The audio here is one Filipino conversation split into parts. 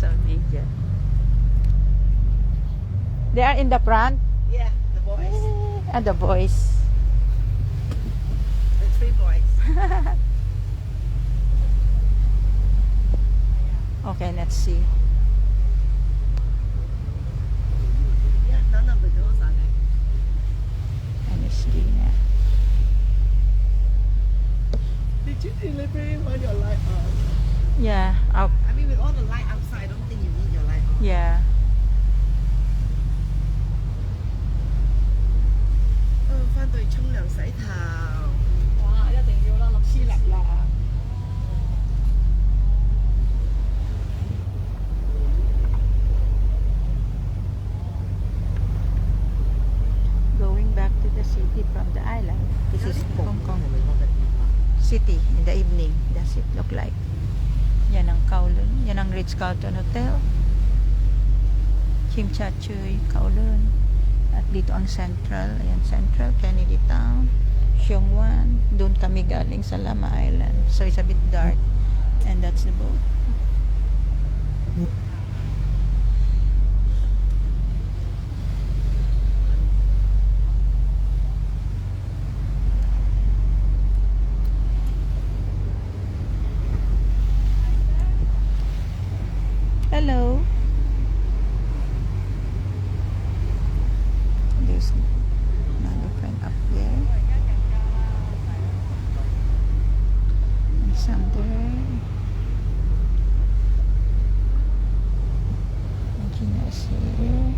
some video. They are in the front? Yeah, the boys. And the boys. The 3 boys. Okay, let's see. Yeah, none of the girls are there. Let me see na. Did you deliberately want your light on? Yeah, up. I mean, with all the light outside, I don't think you need your light on. Yeah. 返到去沖涼洗頭。哇！一定要啦，落黐力啦。Going back to the city from the island. This is Hong Kong City in the evening. Does it look like? Yan ang Kowloon. Yan ang Ritz-Carlton Hotel. Tsim Sha Tsui, Kowloon. At dito ang Central. Ayan, Central, Kennedy Town, Sheung Wan. Doon kami galing sa Lama Island. So it's a bit dark. And that's the boat. Hello. There's another friend up there. And some there. And Gina is here.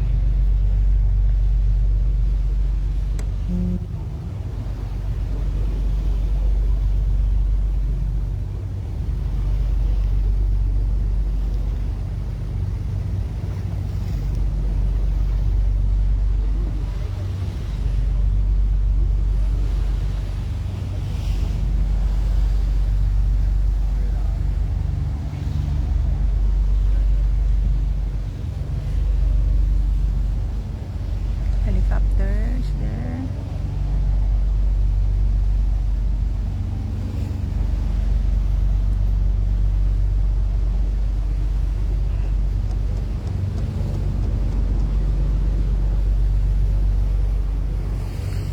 Helicopters there.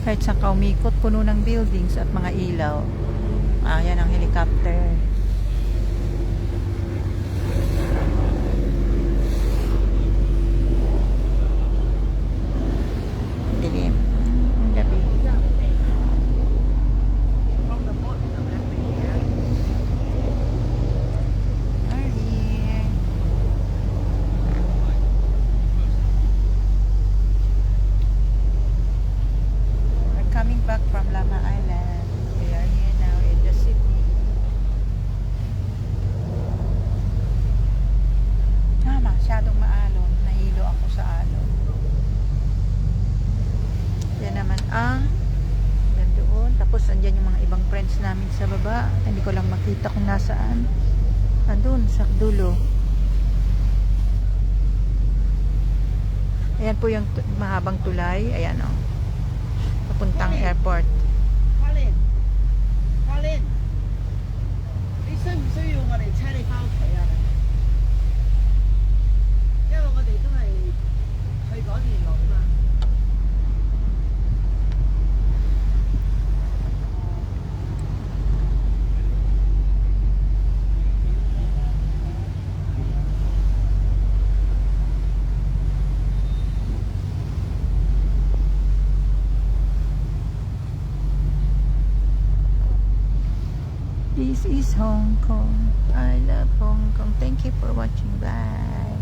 Kahit sa kaumikot, puno ng buildings at mga ilaw. Yan ang helicopter. Dilim. Ang gabi. From the boat to the left here. Early. We're coming back from Lama Island. We are here now in the city. Masyadong maalon. Nahilo ako sa alon. Yan naman ang doon. Tapos andyan yung mga ibang friends namin sa baba. Hindi ko lang makita kung nasaan. Andun sa dulo. Ayan po yung mahabang tulay. Ayan o. Papuntang airport. Colin， Colin， 你需唔需要我哋車你返屋企啊？因為我哋都係去嗰段路嘛。This is Hong Kong. I love Hong Kong. Thank you for watching. Bye.